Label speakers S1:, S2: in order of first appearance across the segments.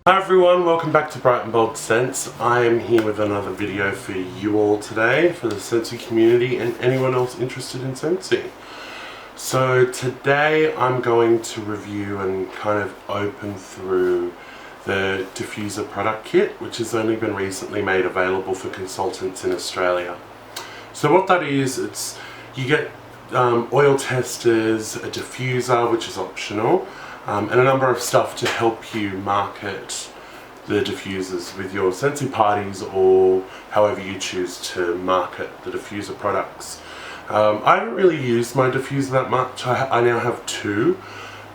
S1: Hi everyone, welcome back to Bright and Bold Scents. I am here with another video for you all today, for the Scentsy community and anyone else interested in Scentsy. So today I'm going to review and kind of open through the Diffuser Product Kit, which has only been recently made available for consultants in Australia. So what that is, you get oil testers, a diffuser which is optional, and a number of stuff to help you market the diffusers with your Scentsy parties or however you choose to market the diffuser products. I haven't really used my diffuser that much. I now have two,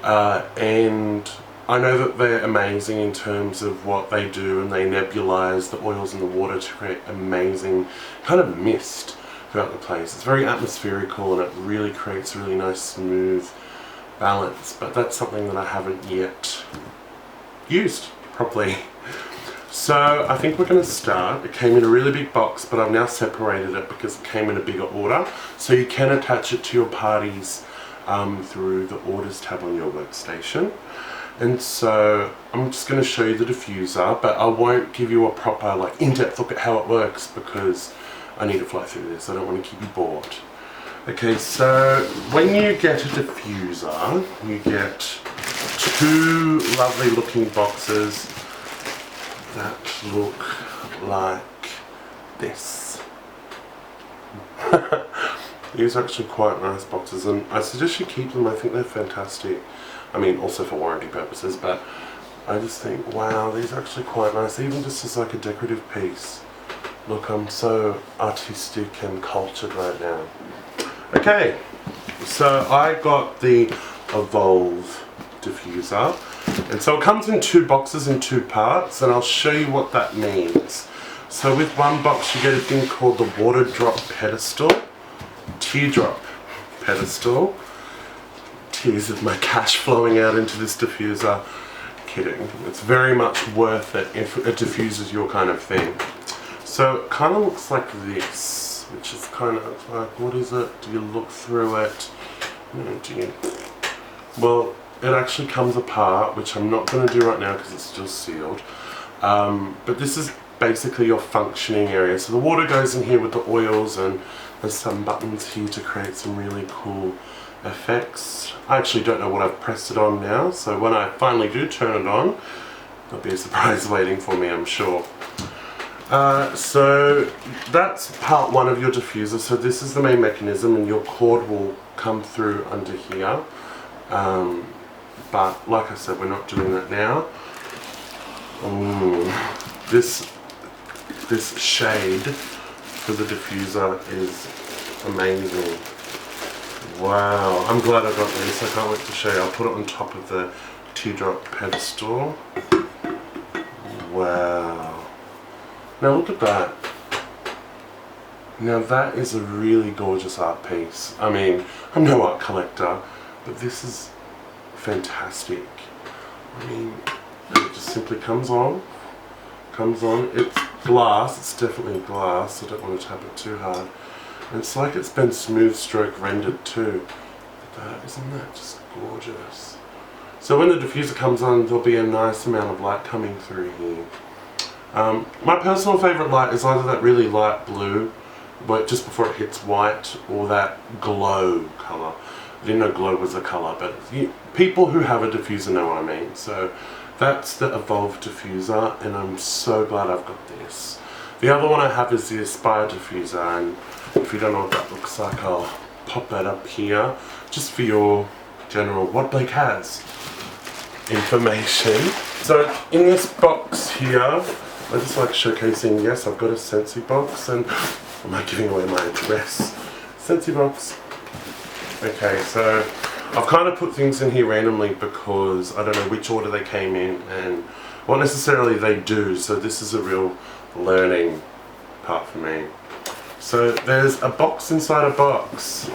S1: and I know that they're amazing in terms of what they do, and they nebulize the oils in the water to create amazing kind of mist throughout the place. It's very atmospherical and it really creates a really nice smooth balance, but that's something that I haven't yet used properly. So I think we're going to start. It came in a really big box, but I've now separated it because it came in a bigger order, so you can attach it to your parties through the orders tab on your workstation. And so I'm just going to show you the diffuser, but I won't give you a proper in-depth look at how it works because I need to fly through this. I don't want to keep you bored. Okay, so when you get a diffuser, you get two lovely looking boxes that look like this. These are actually quite nice boxes, and I suggest you keep them. I think they're fantastic. I mean, also for warranty purposes, but I just think, wow, these are actually quite nice, even just as like a decorative piece. Look, I'm so artistic and cultured right now. Okay, so I got the Evolve diffuser, and so it comes in two boxes in two parts, and I'll show you what that means. So with one box you get a thing called the water drop pedestal, teardrop pedestal. Tears of my cash flowing out into this diffuser. Kidding, it's very much worth it if it diffuses your kind of thing. So it kind of looks like this, which is kind of like, what is it? Do you look through it? Well, it actually comes apart, which I'm not going to do right now because it's still sealed. But this is basically your functioning area. So the water goes in here with the oils, and there's some buttons here to create some really cool effects. I actually don't know what I've pressed it on now, so when I finally do turn it on, there'll be a surprise waiting for me, I'm sure. So that's part one of your diffuser. So this is the main mechanism, and your cord will come through under here. But like I said, we're not doing that now. This shade for the diffuser is amazing. Wow, I'm glad I got this. I can't wait to show you. I'll put it on top of the teardrop pedestal. Wow. Now look at that. Now that is a really gorgeous art piece. I mean, I'm no art collector, but this is fantastic. I mean, it just simply comes on. It's glass. It's definitely glass. I don't want to tap it too hard. And it's like it's been smooth stroke rendered too. Isn't that just gorgeous? So when the diffuser comes on, there'll be a nice amount of light coming through here. My personal favourite light is either that really light blue, but just before it hits white, or that glow colour. I didn't know glow was a colour, but people who have a diffuser know what I mean. So that's the Evolve diffuser, and I'm so glad I've got this. The other one I have is the Aspire diffuser, and if you don't know what that looks like, I'll pop that up here, just for your general what Blake has information. So in this box here, I just like showcasing, yes, I've got a Scentsy box, and am I giving away my address? Scentsy box. Okay, so I've kind of put things in here randomly because I don't know which order they came in and what necessarily they do, so this is a real learning part for me. So there's a box inside a box.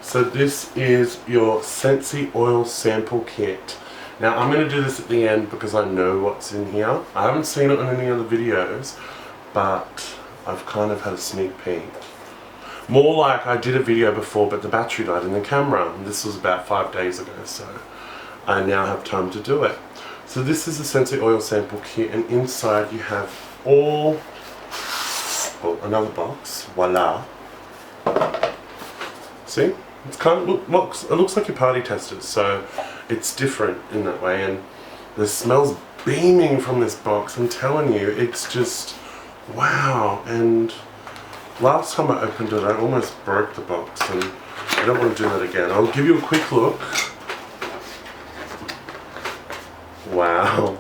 S1: So this is your Scentsy Oils Sample Kit. Now I'm going to do this at the end because I know what's in here. I haven't seen it on any other videos, but I've kind of had a sneak peek. More like I did a video before, but the battery died in the camera, and this was about 5 days ago, so I now have time to do it. So this is the Scentsy Oil Sample Kit, and inside you have another box, voila. See? It's kind of it looks like your party testers, so it's different in that way, and the smell's beaming from this box. I'm telling you, it's just wow. And last time I opened it, I almost broke the box, and I don't want to do that again. I'll give you a quick look. Wow,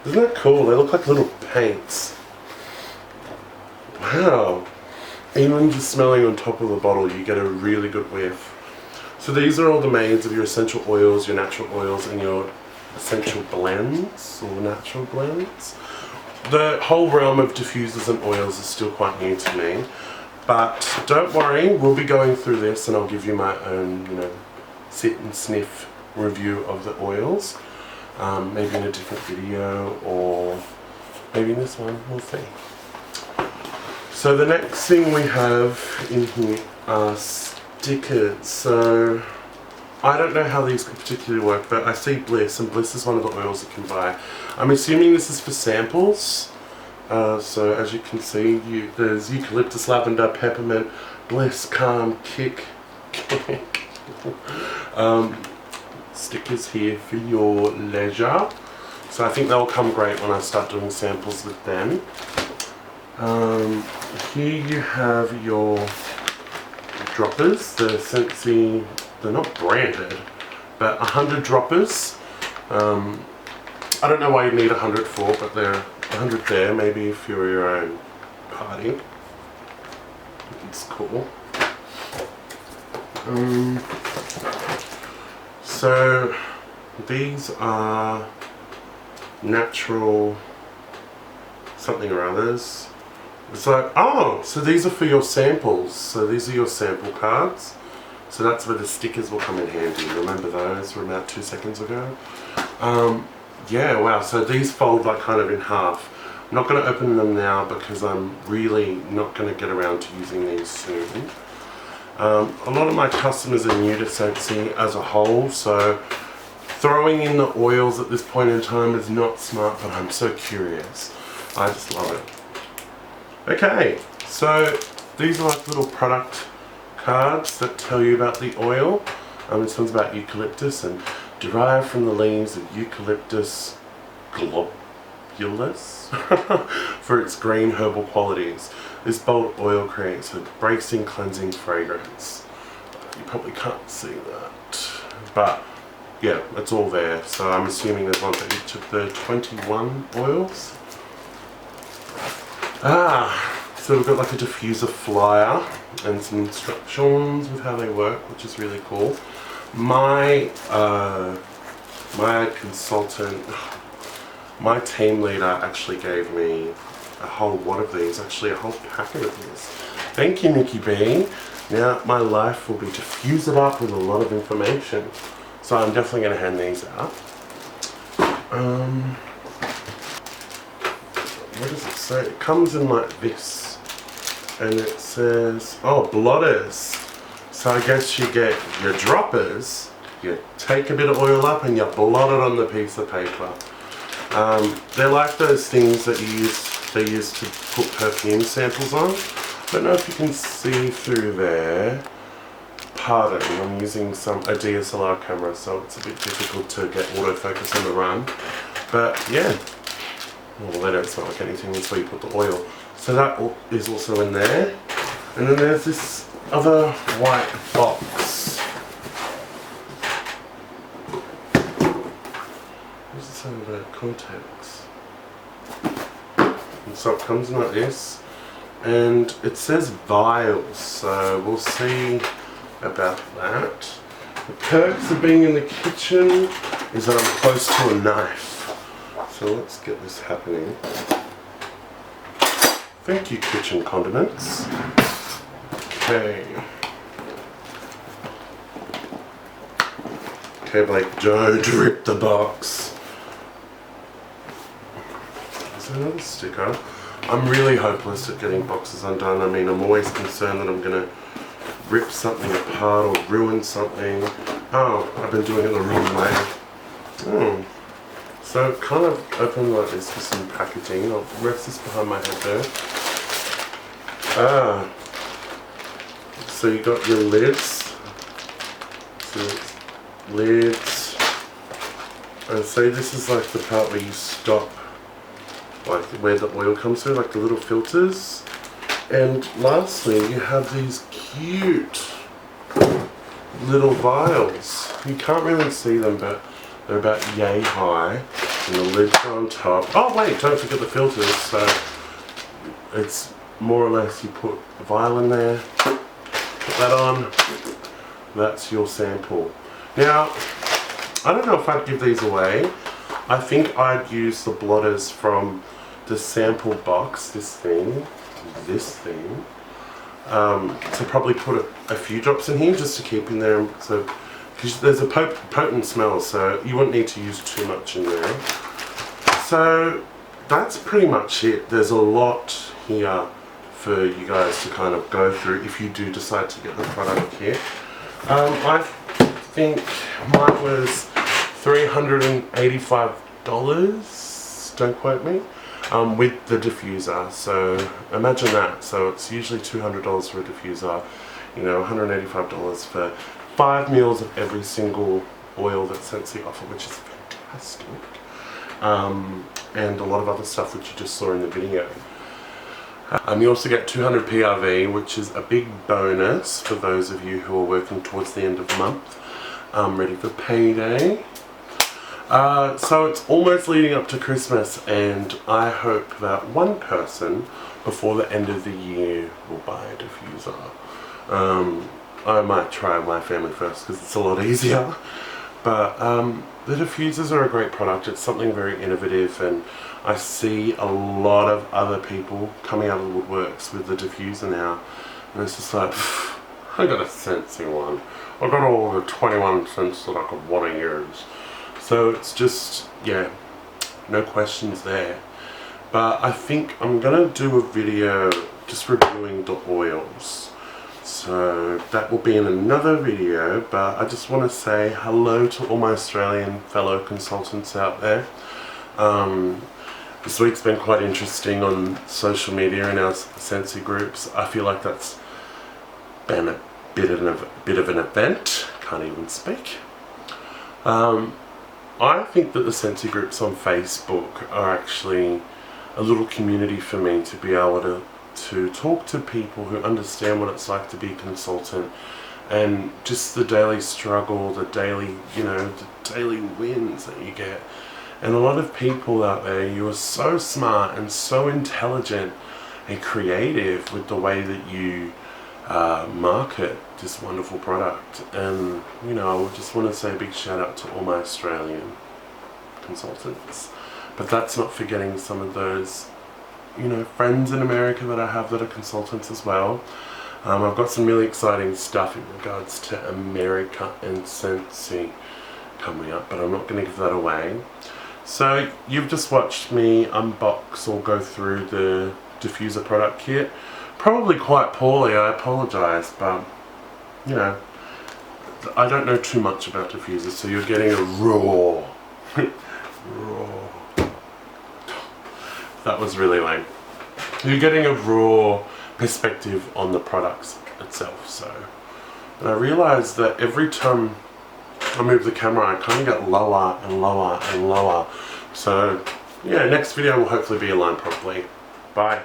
S1: isn't that cool? They look like little paints. Wow. Even just smelling on top of the bottle, you get a really good whiff. So these are all the maids of your essential oils, your natural oils, and your essential blends, or natural blends. The whole realm of diffusers and oils is still quite new to me. But don't worry, we'll be going through this, and I'll give you my own, sit and sniff review of the oils. Maybe in a different video, or maybe in this one, we'll see. So the next thing we have in here are stickers. So I don't know how these particularly work, but I see Bliss, and Bliss is one of the oils you can buy. I'm assuming this is for samples. So as you can see, there's eucalyptus, lavender, peppermint, Bliss, calm, kick. Stickers here for your leisure. So I think they'll come great when I start doing samples with them. Here you have your droppers, the Scentsy, they're not branded, but 100 droppers. I don't know why you need 100 for, but they're 100 there, maybe if you're your own party. It's cool. So these are natural something or others. It's like, oh, so these are for your samples. So these are your sample cards. So that's where the stickers will come in handy. Remember those from about 2 seconds ago? Yeah, wow, so these fold like kind of in half. I'm not going to open them now because I'm really not going to get around to using these soon. A lot of my customers are new to Scentsy as a whole, so throwing in the oils at this point in time is not smart, but I'm so curious. I just love it. Okay, so these are like little product cards that tell you about the oil. This one's about eucalyptus and derived from the leaves of Eucalyptus globulus for its green herbal qualities. This bold oil creates a bracing, cleansing fragrance. You probably can't see that, but yeah, it's all there. So I'm assuming there's one for each of the 21 oils. So we've got like a diffuser flyer and some instructions with how they work, which is really cool. My consultant, my team leader actually gave me a whole lot of these, actually a whole packet of these. Thank you, Nikki B. Now my life will be diffused up with a lot of information. So I'm definitely going to hand these out. What does it say? It comes in like this, and it says, oh, blotters. So I guess you get your droppers, you take a bit of oil up and you blot it on the piece of paper. They're like those things that they use to put perfume samples on. I don't know if you can see through there. Pardon, I'm using a DSLR camera, so it's a bit difficult to get autofocus on the run. But yeah. Well, they don't smell like anything, that's where you put the oil. So that is also in there. And then there's this other white box. What's this over Cortex? And so it comes in like this. And it says vials, so we'll see about that. The perks of being in the kitchen is that I'm close to a knife. So let's get this happening. Thank you, kitchen condiments. Okay. Okay, Blake, don't rip the box. Is there another sticker? I'm really hopeless at getting boxes undone. I mean, I'm always concerned that I'm going to rip something apart or ruin something. Oh, I've been doing it the wrong way. So kind of open like this with some packaging. I'll rest this behind my head there. So you got your lids. So it's lids. And say this is like the part where you stop, like where the oil comes through, like the little filters. And lastly, you have these cute little vials. You can't really see them, but they're about yay high. And the lids are on top. Oh wait, don't forget the filters. So it's more or less you put a vial in there, put that on, that's your sample. Now, I don't know if I'd give these away. I think I'd use the blotters from the sample box, this thing, to probably put a few drops in here just to keep in there. So, because there's a potent smell, so you wouldn't need to use too much in there. So that's pretty much it. There's a lot here for you guys to kind of go through if you do decide to get the product kit. I think mine was $385, don't quote me, with the diffuser. So imagine that. So it's usually $200 for a diffuser, you know, $185 for 5 mils of every single oil that Scentsy offer, which is fantastic. And a lot of other stuff which you just saw in the video. You also get 200 PRV, which is a big bonus for those of you who are working towards the end of the month, ready for payday. So it's almost leading up to Christmas, and I hope that one person before the end of the year will buy a diffuser. I might try my family first because it's a lot easier, but the diffusers are a great product. It's something very innovative, and I see a lot of other people coming out of the woodworks with the diffuser now, and it's just like, I got a Scentsy one. I got all the 21 cents that I could want to use. So it's just, yeah, no questions there. But I think I'm gonna do a video just reviewing the oils. So that will be in another video, but I just want to say hello to all my Australian fellow consultants out there. This week's been quite interesting on social media in our Scentsy groups. I feel like that's been a bit of an event. Can't even speak. I think that the Scentsy groups on Facebook are actually a little community for me to be able to talk to people who understand what it's like to be a consultant, and just the daily struggle, the daily, you know, the daily wins that you get. And a lot of people out there, you are so smart and so intelligent and creative with the way that you market this wonderful product. And, you know, I just want to say a big shout out to all my Australian consultants. But that's not forgetting some of those, you know, friends in America that I have that are consultants as well. I've got some really exciting stuff in regards to America and Scentsy coming up, but I'm not going to give that away. So you've just watched me unbox or go through the diffuser product kit. Probably quite poorly, I apologise, but you know, I don't know too much about diffusers, so you're getting a raw that was really lame. You're getting a raw perspective on the products itself. So, and I realised that every time I move the camera, I kind of get lower and lower and lower. So yeah, next video will hopefully be aligned properly. Bye.